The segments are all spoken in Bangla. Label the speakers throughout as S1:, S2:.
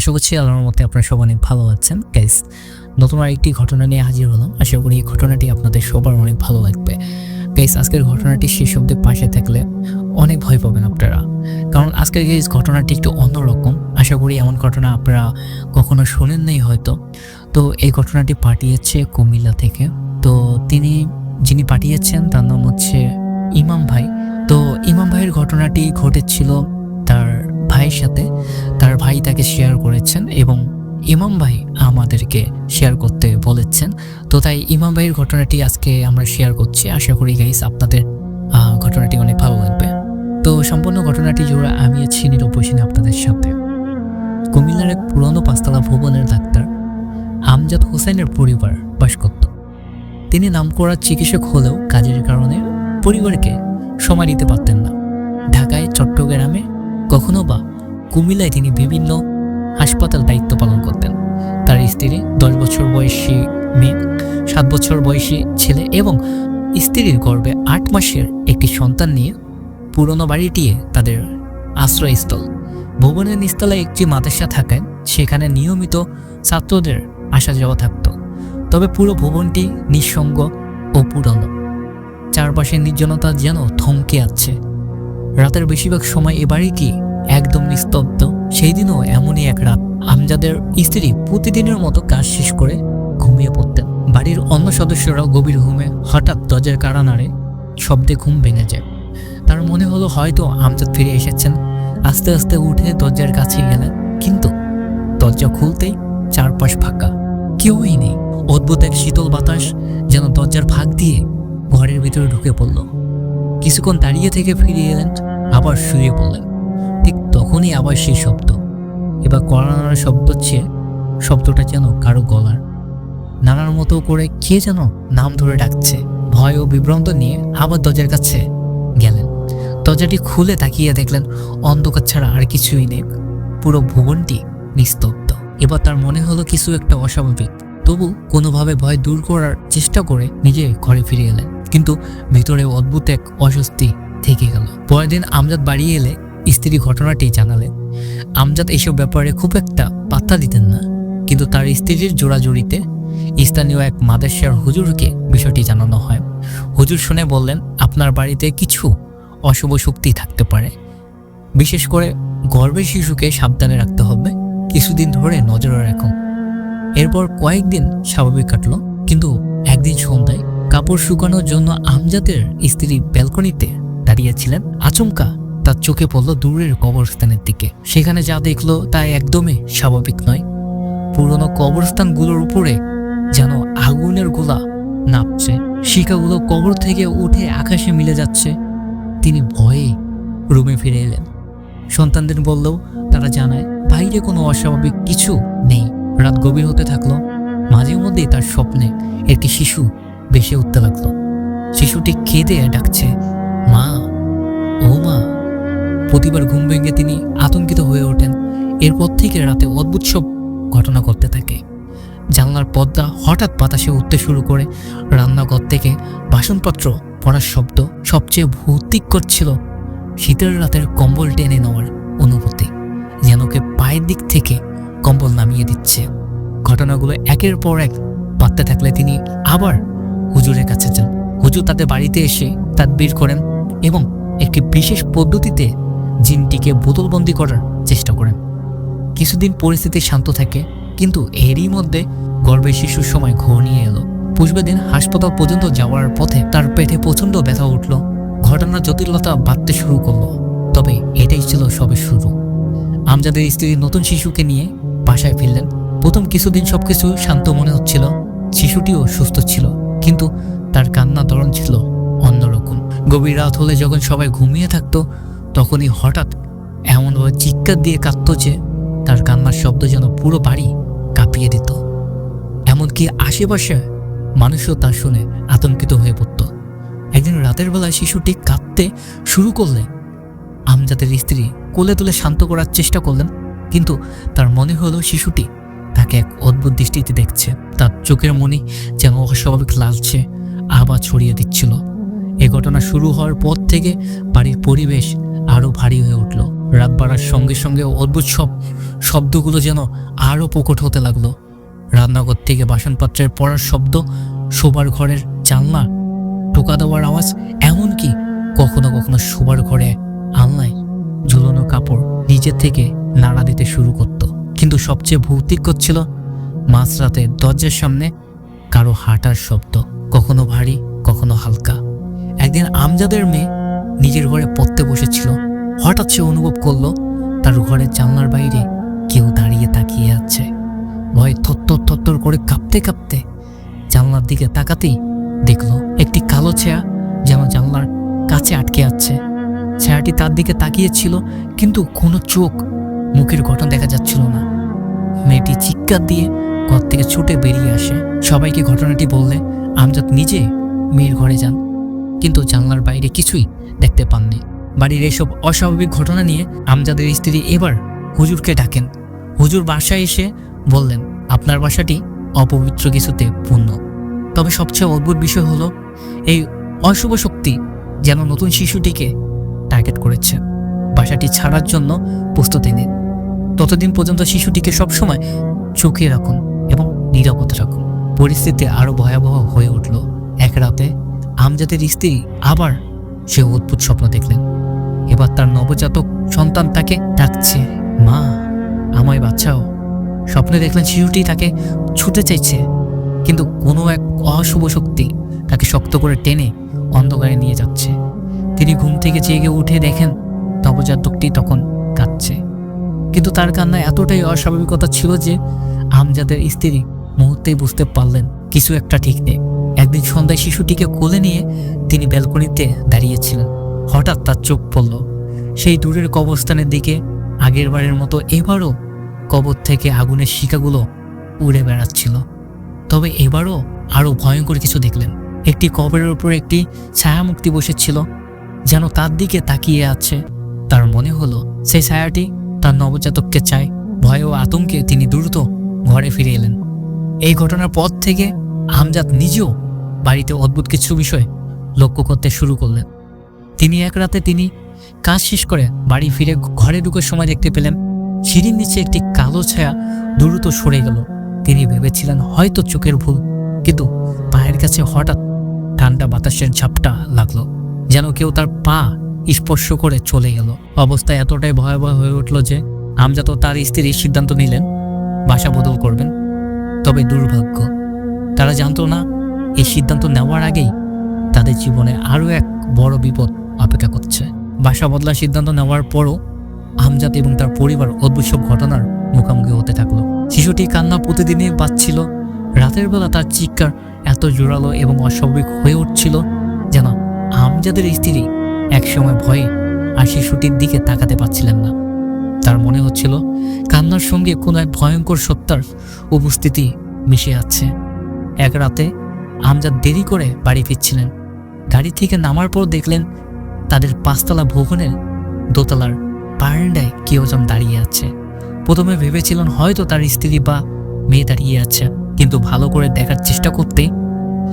S1: আশা করছি আল্লাহর মতে আপনারা সবাই অনেক ভালো আছেন। গাইস, নতুন আরেকটি ঘটনা নিয়ে হাজির হলাম। আশা করি এই ঘটনাটি আপনাদের সবার অনেক ভালো লাগবে। গাইস, আজকের ঘটনাটি শেষ অবধি পাশে থাকলে অনেক ভয় পাবেন আপনারা, কারণ আজকের গাইস ঘটনাটি একটু অন্যরকম। আশা করি এমন ঘটনা আপনারা কখনো শোনেন নাই হয়তো। তো এই ঘটনাটি পাঠিয়েছে কুমিল্লা থেকে। তো যিনি পাঠিয়েছেন তার নাম হচ্ছে ইমাম ভাই। তো ইমাম ভাইয়ের ঘটনাটি ঘটেছিল তার ভাইয়ের সাথে। তার ভাই তাকে শেয়ার করেছেন এবং ইমাম ভাই আমাদেরকে শেয়ার করতে বলেছেন। তো তাই ইমাম ভাইয়ের ঘটনাটি আজকে আমরা শেয়ার করছি। আশা করি গাইস আপনাদের ঘটনাটি অনেক ভালো লাগবে। তো সম্পূর্ণ ঘটনাটি জোড়া আমি আছি নিরুপসীন আপনাদের সাথে। কুমিল্লার এক পুরনো পাঁচতলা ভবনের ডাক্তার আমজাদ হোসেনের পরিবার বাস করত। তিনি নামকরা চিকিৎসক হলেও কাজের কারণে পরিবারকে সময় দিতে পারতেন না। ঢাকায়, চট্টগ্রামে, কখনো বা কুমিল্লায় তিনি বিভিন্ন হাসপাতাল দায়িত্ব পালন করতেন। তার স্ত্রী 10 বছর বয়সী মেয়ে, 7 বছর বয়সী ছেলে এবং স্ত্রীর গর্ভে 8 মাসের একটি সন্তান নিয়ে পুরনো বাড়িটিয়ে তাদের আশ্রয়স্থল। ভবনের নিচতলায় একটি মাদ্রাসা থাকায় সেখানে নিয়মিত ছাত্রদের আসা যাওয়া থাকত। তবে পুরো ভবনটি নিঃসঙ্গ ও পুরনো। চারপাশের নির্জনতা যেন থমকে আছে। রাতের বেশিরভাগ সময় এ বাড়িটি একদম নিস্তব্ধ। সেই দিনও এমনই এক রাত আমজাদের স্ত্রী প্রতিদিনের মতো কাজ শেষ করে ঘুমিয়ে পড়তেন। বাড়ির অন্য সদস্যরাও গভীর ঘুমে। হঠাৎ দরজার কাড়া নাড়ে, শব্দে ঘুম ভেঙে যায়। তার মনে হলো হয়তো আমজাদ ফিরে এসেছেন। আস্তে আস্তে উঠে দরজার কাছে গেলেন, কিন্তু দরজা খুলতেই চারপাশ ফাঁকা, কেউই নেই। অদ্ভুত এক শীতল বাতাস যেন দরজার ফাঁক দিয়ে ঘরের ভিতরে ঢুকে পড়ল। কিছুক্ষণ দাঁড়িয়ে থেকে ফিরে এলেন, আবার শুয়ে পড়লেন। ঠিক তখনই আবার সেই শব্দ। এবার কড়ানোর শব্দ হচ্ছে, শব্দটা যেন কারো গলার নানার মতো করে কে যেন নাম ধরে ডাকছে। ভয় ও বিভ্রান্ত নিয়ে আবার দরজার কাছে গেলেন। দরজাটি খুলে তাকিয়ে দেখলেন অন্ধকার ছাড়া আর কিছুই নেই। পুরো ভবনটি নিস্তব্ধ। এবার তার মনে হলো কিছু একটা অস্বাভাবিক। তবু কোনোভাবে ভয় দূর করার চেষ্টা করে নিজে ঘরে ফিরে এলেন, কিন্তু ভিতরে অদ্ভুত এক অস্বস্তি থেকে গেল। পরের দিন আমজাদ বাড়ি এলে স্ত্রী ঘটনাটি জানালেন। আমজাদ এইসব ব্যাপারে খুব একটা পাত্তা দিতেন না, কিন্তু তার স্ত্রীর জোড়াজুড়িতে স্থানীয় এক মাদ্রাসার হুজুরকে বিষয়টি জানানো হয়। হুজুর শুনে বললেন, আপনার বাড়িতে কিছু অশুভ শক্তি থাকতে পারে। বিশেষ করে গর্ভের শিশুকে সাবধানে রাখতে হবে। কিছুদিন ধরে নজরে রাখুন। এরপর কয়েকদিন স্বাভাবিক কাটলো, কিন্তু একদিন সন্ধ্যায় কাপড় শুকানোর জন্য আমজাদের স্ত্রী ব্যালকনিতে দাঁড়িয়েছিলেন। আচমকা তার চোখে পড়ল দূরের কবরস্থানের দিকে। সেখানে যা দেখলো তা একদমই স্বাভাবিক নয়। পুরনো কবরস্থানগুলোর উপরে যেন আগুনের গোলা নাপছে। শিখাগুলো কবর থেকে উঠে আকাশে মিলে যাচ্ছে। তিনি ভয়ে রুমে ফিরে এলেন। সন্তানদের বললেও তারা জানায় বাইরে কোনো অস্বাভাবিক কিছু নেই। রাত গভীর হতে থাকলো। মাঝে মধ্যেই তার স্বপ্নে একটি শিশু ভেসে উঠতে লাগলো। শিশুটি কেঁদে ডাকছে, মা, ও মা। প্রতিবার ঘুম ভেঙে তিনি আতঙ্কিত হয়ে ওঠেন। এরপর থেকে রাতে অদ্ভুত সব ঘটনা ঘটতে থাকে। জানলার পর্দা হঠাৎ বাতাসে উঠতে শুরু করে। রান্নাঘর থেকে বাসনপত্র পড়ার শব্দ। সবচেয়ে ভৌতিক করছিল শীতের রাতের কম্বল টেনে নেওয়ার অনুভূতি, যেন কে পায়ের দিক থেকে কম্বল নামিয়ে দিচ্ছে। ঘটনাগুলো একের পর এক বাড়তে থাকলে তিনি আবার হুজুরের কাছে যান। হুজুর তাদের বাড়িতে এসে তাদবির করেন এবং একটি বিশেষ পদ্ধতিতে জিনটিকে বোতলবন্দি করার চেষ্টা করেন। কিছুদিন পরিস্থিতি শান্ত থাকে, কিন্তু এরই মধ্যে গর্ভের শিশুর সময় ঘনিয়ে এলো। পুষ্পের দিন হাসপাতাল পর্যন্ত যাওয়ার পথে তার পেটে প্রচণ্ড ব্যথা উঠল। ঘটনার জটিলতা বাড়তে শুরু করলো। তবে এটাই ছিল সবে শুরু। আমজাদের স্ত্রী নতুন শিশুকে নিয়ে বাসায় ফিরলেন। প্রথম কিছুদিন সবকিছু শান্ত মনে হচ্ছিল। শিশুটিও সুস্থ ছিল, কিন্তু তার কান্না ধরন ছিল অন্যরকম। গভীর রাত হলে যখন সবাই ঘুমিয়ে থাকতো, তখনই হঠাৎ এমনভাবে চিৎকার দিয়ে কাঁদত যে তার কান্নার শব্দ যেন পুরো বাড়ি কাঁপিয়ে দিত। এমনকি আশেপাশে মানুষও তা শুনে আতঙ্কিত হয়ে পড়ত। একদিন রাতের বেলায় শিশুটি কাঁদতে শুরু করলে আমজাদের স্ত্রী কোলে তুলে শান্ত করার চেষ্টা করলেন, কিন্তু তার মনে হলো শিশুটি তাকে এক অদ্ভুত দৃষ্টিতে দেখছে। তার চোখের মনি যেন অস্বাভাবিক লালচে আবার ছড়িয়ে দিচ্ছিল। এ ঘটনা শুরু হওয়ার পর থেকে বাড়ির পরিবেশ আরো ভারী হয়ে উঠল। রাত বাড়ার সঙ্গে সঙ্গে অদ্ভুত সব শব্দগুলো যেন আরো প্রকট হতে লাগলো। রান্নাঘর থেকে বাসনপত্রের পড়ার শব্দ, শোবার ঘরের জানলা টোকা দেওয়ার আওয়াজ, এমনকি কখনো কখনো শোবার ঘরে আলনায় ঝুলানো কাপড় নিজের থেকে নাড়া দিতে শুরু করত। কিন্তু সবচেয়ে ভৌতিকর ছিল মাঝরাতে দরজার সামনে কারো হাঁটার শব্দ, কখনো ভারী কখনো হালকা। একদিন আমজাদের মেয়ে নিজের ঘরে পড়তে বসেছিল। হঠাৎ সে অনুভব করলো তার ঘরের জানলার বাইরে কেউ দাঁড়িয়ে তাকিয়ে আছে। ভয়ে থরথর থরথর করে কাঁপতে কাঁপতে জানলার দিকে তাকাতেই দেখলো একটি কালো ছায়া যেন জানলার কাছে আটকে আছে। ছায়াটি তার দিকে তাকিয়েছিল, কিন্তু কোনো চোখ মুখের গঠন দেখা যাচ্ছিল না। মেয়েটি চিৎকার দিয়ে ঘর থেকে ছুটে বেরিয়ে আসে। সবাইকে ঘটনাটি বললে আমজাদ নিজে মেয়ের ঘরে যান, কিন্তু জানলার বাইরে কিছুই দেখতে পাননি। বাড়ির এসব অস্বাভাবিক ঘটনা নিয়ে আমজাদের স্ত্রী এবার হুজুরকে ডাকেন। হুজুর বাসায় এসে বললেন, আপনার বাসাটি অপবিত্র কিছুতে পূর্ণ। তবে সবচেয়ে অদ্ভুত বিষয় হলো এই অশুভ শক্তি যেন নতুন শিশুটিকে টার্গেট করেছে। বাসাটি ছাড়ার জন্য প্রস্তুতি নিন। ততদিন পর্যন্ত শিশুটিকে সবসময় চোখে রাখুন এবং নিরাপদ রাখুন। পরিস্থিতি আরো ভয়াবহ হয়ে উঠল। এক রাতে আমজাদের স্ত্রী আবার সে অদ্ভুত স্বপ্ন দেখলেন। এবার তার নবজাতক সন্তান তাকে ডাকছে, মা আমায় বাঁচাও। স্বপ্নে দেখলেন শিশুটি তাকে ছুটে চাইছে, কিন্তু কোনো এক অশুভ শক্তি তাকে শক্ত করে টেনে অন্ধকারে নিয়ে যাচ্ছে। তিনি ঘুম থেকে জেগে উঠে দেখেন নবজাতকটি তখন কাঁদছে, কিন্তু তার কান্না এতটাই অস্বাভাবিকতা ছিল যে আমজাদের স্ত্রী মুহূর্তেই বুঝতে পারলেন কিছু একটা ঠিক নেই। একদিন সন্ধ্যায় শিশুটিকে কোলে নিয়ে তিনি ব্যালকনিতে দাঁড়িয়েছিলেন। হঠাৎ তার চোখ পড়ল সেই দূরের কবরস্থানের দিকে। আগের বারের মতো এবারও কবর থেকে আগুনের শিখাগুলো উড়ে বেড়াচ্ছিল। তবে এবারও আরো ভয়ঙ্কর কিছু দেখলেন। একটি কবরের উপর একটি ছায়ামূর্তি বসেছিল, যেন তার দিকে তাকিয়ে আছে। তার মনে হলো সেই ছায়াটি তার নবজাতককে চায়। ভয় ও আতঙ্কে তিনি দ্রুত ঘরে ফিরে এলেন। এই ঘটনার পর থেকে আমজাদ নিজেও বাড়িতে অদ্ভুত কিছু বিষয় লক্ষ্য করতে শুরু করলেন। এক রাতে তিনি কাজ শেষ করে বাড়ি ফিরে ঘরে ঢুকার সময় দেখতে পেলেন সিঁড়ির নিচে একটি কালো ছায়া দ্রুত সরে গেল। তিনি ভেবেছিলেন হয়তো চোখের ভুল, কিন্তু পায়ের কাছে হঠাৎ ঠান্ডা বাতাসের ঝাপটা লাগলো, যেন কেউ তার পা স্পর্শ করে চলে গেল। অবস্থা এতটাই ভয়াবহ হয়ে উঠল যে আমজাদ ও তার স্ত্রী সিদ্ধান্ত নিলেন বাসা বদল করবেন। তবে দুর্ভাগ্য, তারা জানতো না এই সিদ্ধান্ত নেওয়ার আগেই তাদের জীবনে আরও এক বড় বিপদ অপেক্ষা করছে। বাসা বদলার সিদ্ধান্ত নেওয়ার পরও আমজাদ এবং তার পরিবার অদ্ভুত সব ঘটনার মুখোমুখি হতে থাকলো। শিশুটি কান্না প্রতিদিনই বাজছিল। রাতের বেলা তার চিৎকার এত জোরালো এবং অস্বাভাবিক হয়ে উঠছিল যেন আমজাদের স্ত্রী একসময় ভয়ে আর শিশুটির দিকে তাকাতে পারছিলেন না। তার মনে হচ্ছিল কান্নার সঙ্গে কোনো এক ভয়ঙ্কর সত্তার উপস্থিতি মিশে আছে। এক রাতে আমজাদ দেরি করে বাড়ি ফিরছিলেন। গাড়ি থেকে নামার পর দেখলেন তাদের 5তলা ভবনের দোতলার বারান্দায় কেউ যেন দাঁড়িয়ে আছে। প্রথমে ভেবেছিলেন হয়তো তার স্ত্রী বা মেয়ে দাঁড়িয়ে আছে, কিন্তু ভালো করে দেখার চেষ্টা করতে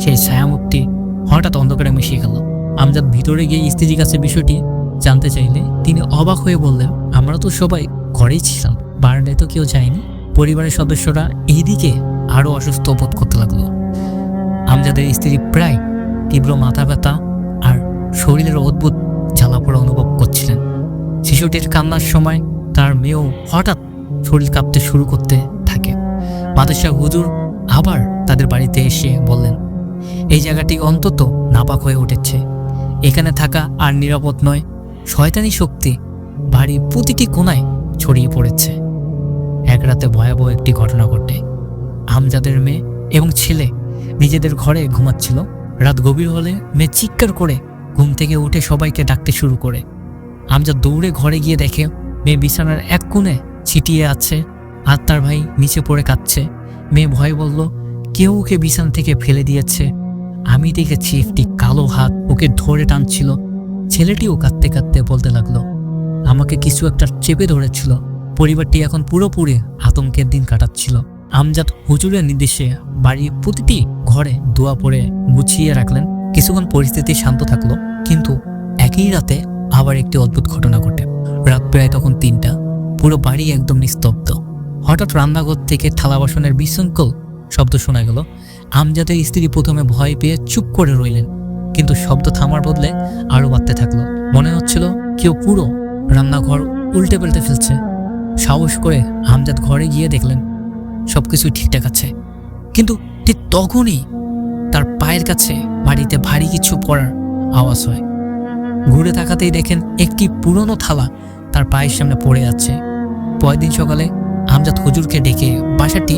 S1: সেই ছায়ামূর্তি হঠাৎ অন্ধকারে মিশে গেল। আমজাদ ভিতরে গিয়ে স্ত্রীর কাছে বিষয়টি জানতে চাইলে তিনি অবাক হয়ে বললেন, আমরা তো সবাই ঘরেই ছিলাম, বারান্দায় তো কেউ যায়নি। পরিবারের সদস্যরা এইদিকে আরো অসুস্থ বোধ করতে লাগলো। আমজাদের স্ত্রী প্রায় তীব্র মাথা ব্যথা আর শরীরের অদ্ভুত জ্বালাপোড়া অনুভব করছিলেন। শিশুটির কান্নার সময় তার মেয়েও হঠাৎ শরীর কাঁপতে শুরু করতে থাকে। মাদ্রাসা হুজুর আবার তাদের বাড়িতে এসে বললেন, এই জায়গাটি অন্তত নাপাক হয়ে উঠেছে, এখানে থাকা আর নিরাপদ নয়। শয়তানি শক্তি বাড়ির প্রতিটি কোণায় ছড়িয়ে পড়েছে। এক রাতে ভয়াবহ একটি ঘটনা ঘটে। আমজাদের মেয়ে এবং ছেলে নিজেদের ঘরে ঘুমাচ্ছিল। রাত গভীর হলে মেয়ে চিৎকার করে ঘুম থেকে উঠে সবাইকে ডাকতে শুরু করে। আমজাদ দৌড়ে ঘরে গিয়ে দেখে মেয়ে বিছানার এক কোণে ছিটিয়ে আছে আর তার ভাই নিচে পড়ে কাঁদছে। মেয়ে ভয়ে বলল, কেউ ওকে বিছানা থেকে ফেলে দিয়েছে। আমি দেখেছি একটি কালো হাত ওকে ধরে টানছিল। ছেলেটিও কাঁদতে কাঁদতে বলতে লাগলো, আমাকে কিছু একটা চেপে ধরেছিল। পরিবারটি এখন পুরোপুরি আতঙ্কের দিন কাটাচ্ছিল। আমজাদ হুজুরের নির্দেশে বাড়ির প্রতিটি ঘরে দোয়া পড়ে গুছিয়ে রাখলেন। কিছুক্ষণ পরিস্থিতি শান্ত থাকলো, কিন্তু একই রাতে আবার একটি অদ্ভুত ঘটনা ঘটে। রাত প্রায় তখন 3টা, পুরো বাড়ি একদম নিস্তব্ধ। হঠাৎ রান্নাঘর থেকে থালা বাসনের বিশৃঙ্খল শব্দ শোনা গেল। আমজাদের স্ত্রী প্রথমে ভয় পেয়ে চুপ করে রইলেন, কিন্তু শব্দ থামার বদলে আরো বাড়তে থাকলো। মনে হচ্ছিল কেউ পুরো রান্নাঘর উল্টে পাল্টে ফেলছে। সাহস করে আমজাদ ঘরে গিয়ে দেখলেন সবকিছু ঠিকঠাক আছে, কিন্তু ঠিক তখনই তার পায়ের কাছে বাড়িতে ভারী কিছু পড়ার আওয়াজ হয়। ঘুরে তাকাতেই দেখেন একটি পুরনো থালা তার পায়ের সামনে পড়ে আছে। পরের দিন সকালে আমজাদ হুজুরকে ডেকে বাসাটি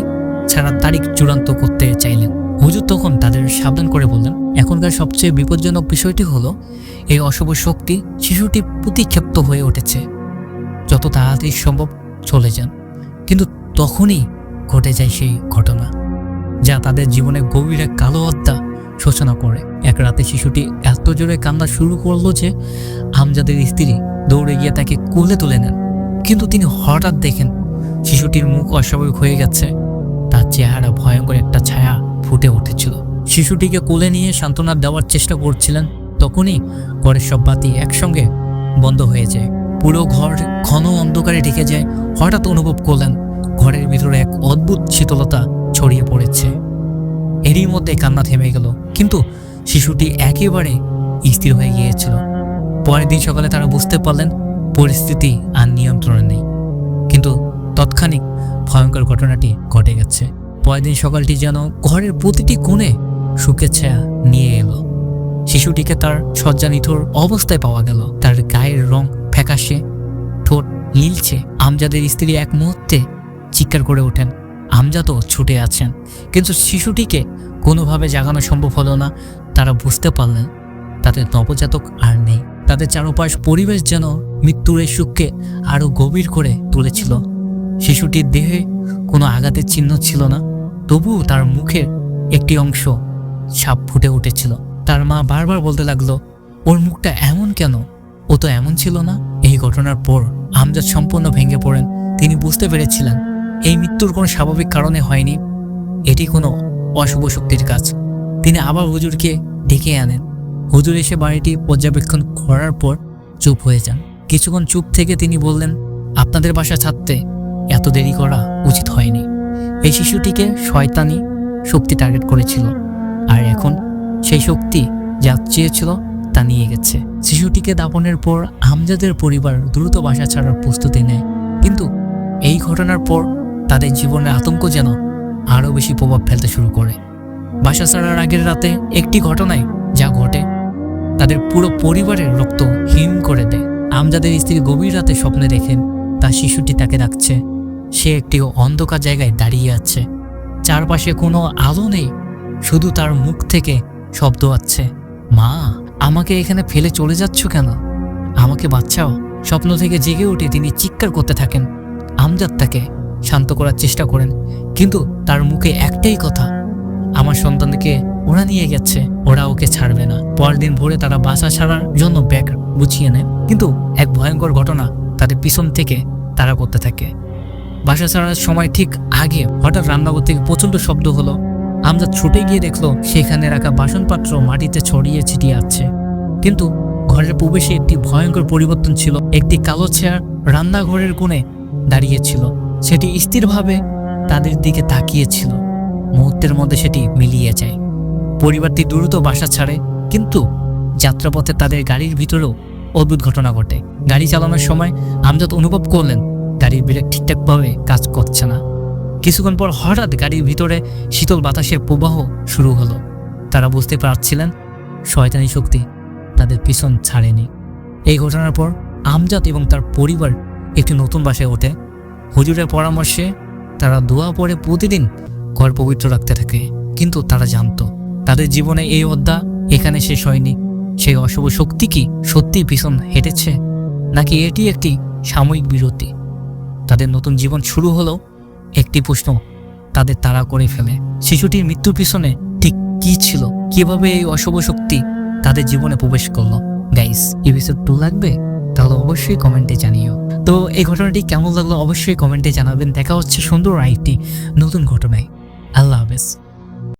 S1: ছাড়ার তারিখ চূড়ান্ত করতে চাইলেন। হুজুর তখন তাদের সাবধান করে বললেন, এখনকার সবচেয়ে বিপজ্জনক বিষয়টি হলো এই অশুভ শক্তি শিশুটি প্রতিক্ষেপ্ত হয়ে উঠেছে, যত তাড়াতাড়ি সম্ভব চলে যান। কিন্তু তখনই ঘটে যায় সেই ঘটনা যা তাদের জীবনে গভীর এক কালো অধ্যায় সূচনা করে। এক রাতে শিশুটি এত জোরে কান্না শুরু করলো যে আমজাদের স্ত্রী দৌড়ে গিয়ে তাকে কোলে তুলে নেন। কিন্তু তিনি হঠাৎ দেখেন শিশুটির মুখ অস্বাভাবিক হয়ে গেছে, তার চেহারা ভয়ঙ্কর একটা ছায়া ফুটে উঠেছিল। শিশুটিকে কোলে নিয়ে সান্ত্বনা দেওয়ার চেষ্টা করছিলেন, তখনই ঘরের সব বাতি একসঙ্গে বন্ধ হয়ে যায়। পুরো ঘর ঘন অন্ধকারে ঢেকে যায়। হঠাৎ অনুভব করলেন ঘরের ভিতরে এক অদ্ভুত শীতলতা ছড়িয়ে পড়েছে। এরই মধ্যে কান্না থেমে গেল, কিন্তু শিশুটি একেবারে স্থির হয়ে গিয়েছিল। পরের দিন সকালে তারা বুঝতে পারলেন পরিস্থিতি আর নিয়ন্ত্রণে নেই, কিন্তু তৎক্ষণিক ভয়ঙ্কর ঘটনাটি ঘটে গেছে। পরের দিন সকালটি যেন ঘরের প্রতিটি কোণে সুখের ছায়া নিয়ে এলো। শিশুটিকে তার শয্যানিথর অবস্থায় পাওয়া গেল, তার গায়ের রং ফ্যাকাশে, ঠোঁট নীলছে। আমজাদের স্ত্রী এক মুহূর্তে চিৎকার করে ওঠেন। আমজাদও ছুটে আছেন, কিন্তু শিশুটিকে কোনোভাবে জাগানো সম্ভব হলো না। তারা বুঝতে পারলেন তাদের নবজাতক আর নেই। তাদের চারপাশ পরিবেশ যেন মৃত্যুর এই সুখকে আরো গভীর করে তুলেছিল। শিশুটির দেহে কোনো আঘাতের চিহ্ন ছিল না, তবুও তার মুখের একটি অংশ ছাপ ফুটে উঠেছিল। তার মা বারবার বলতে লাগলো, ওর মুখটা এমন কেন, ও তো এমন ছিল না। এই ঘটনার পর আমজাদ সম্পূর্ণ ভেঙে পড়েন। তিনি বুঝতে পেরেছিলেন এই মৃত্যুর কোনো স্বাভাবিক কারণে হয়নি, এটি কোনো অশুভ শক্তির কাজ। তিনি আবার হুজুরকে ডেকে আনেন। হুজুর এসে বাড়িটি পর্যবেক্ষণ করার পর চুপ হয়ে যান। কিছুক্ষণ চুপ থেকে তিনি বললেন, আপনাদের বাসা ছাড়তে এত দেরি করা উচিত হয়নি। এই শিশুটিকে শয়তানি শক্তি টার্গেট করেছিল, আর এখন সেই শক্তি যা চেয়েছিল তা নিয়ে গেছে। শিশুটিকে দাফনের পর আমজাদের পরিবার দ্রুত বাসা ছাড়ার প্রস্তুতি নেয়, কিন্তু এই ঘটনার পর তাদের জীবনের আতঙ্ক যেন আরও বেশি প্রভাব ফেলতে শুরু করে। বাসা ছাড়ার আগের রাতে একটি ঘটনায় যা ঘটে তাদের পুরো পরিবারের রক্ত হিম করে দেয়। আমজাদের স্ত্রী গভীর রাতে স্বপ্নে দেখেন তার শিশুটি তাকে ডাকছে। সে একটি অন্ধকার জায়গায় দাঁড়িয়ে আছে, চারপাশে কোনো আলো নেই, শুধু তার মুখ থেকে শব্দ আসছে, মা, আমাকে এখানে ফেলে চলে যাচ্ছ কেন, আমাকে বাঁচাও। স্বপ্ন থেকে জেগে উঠে তিনি চিৎকার করতে থাকেন। আমজাদ তাকে শান্ত করার চেষ্টা করেন, কিন্তু তার মুখে একটাই কথা, আমার সন্তানকে ওরা নিয়ে গেছে, ওরা ওকে ছাড়বে না। পরের দিন ভোরে তারা বাসা ছাড়ার জন্য ব্যাগ গুছিয়ে নেয়, কিন্তু এক ভয়ঙ্কর ঘটনা তাদের পিছন থেকে তাড়া করতে থাকে। বাসা ছাড়ার সময় ঠিক আগে হঠাৎ রান্নাঘর থেকে প্রচন্ড শব্দ হলো। আমজাদ ছুটে গিয়ে দেখলো সেখানে রাখা বাসনপাত্র মাটিতে ছড়িয়ে ছিটিয়ে আছে, কিন্তু ঘরের প্রবেশে একটি ভয়ঙ্কর পরিবর্তন ছিল। একটি কালো চেয়ার রান্নাঘরের কোণে দাঁড়িয়েছিল, সেটি স্থিরভাবে তাদের দিকে তাকিয়েছিল। মুহূর্তের মধ্যে সেটি মিলিয়ে যায়। পরিবারটি দ্রুত বাসা ছাড়ে, কিন্তু যাত্রাপথে তাদের গাড়ির ভিতরেও অদ্ভুত ঘটনা ঘটে। গাড়ি চালানোর সময় আমজাদ অনুভব করলেন গাড়ির ব্রেক ঠিকঠাকভাবে কাজ করছে না। কিছুক্ষণ পর হঠাৎ গাড়ির ভিতরে শীতল বাতাসের প্রবাহ শুরু হলো। তারা বুঝতে পারছিলেন শয়তানি শক্তি তাদের পিছন ছাড়েনি। এই ঘটনার পর আমজাদ এবং তার পরিবার একটি নতুন বাসায় ওঠে। হুজুরের পরামর্শে তারা দোয়া পড়ে প্রতিদিন ঘর পবিত্র রাখতে থাকে, কিন্তু তারা জানতো তাদের জীবনে এই অধ্যায় এখানে শেষ হয়নি। সেই অশুভ শক্তি কি সত্যি পিছন হেঁটেছে, নাকি এটি একটি সাময়িক বিরতি? তাদের নতুন জীবন শুরু হলো একটি প্রশ্ন তাদের তাড়া করে ফেলে, শিশুটির মৃত্যুর পিছনে ঠিক কি ছিল, কিভাবে এই অশুভ শক্তি তাদের জীবনে প্রবেশ করলো। গাইস, এপিসোড 2 লাগবে? তাহলে অবশ্যই কমেন্টে জানিও। তো এই ঘটনাটি কেমন লাগলো অবশ্যই কমেন্টে জানাবেন। দেখা হচ্ছে সুন্দর আরেকটি নতুন ঘটনায়। আল্লাহ হাফেজ।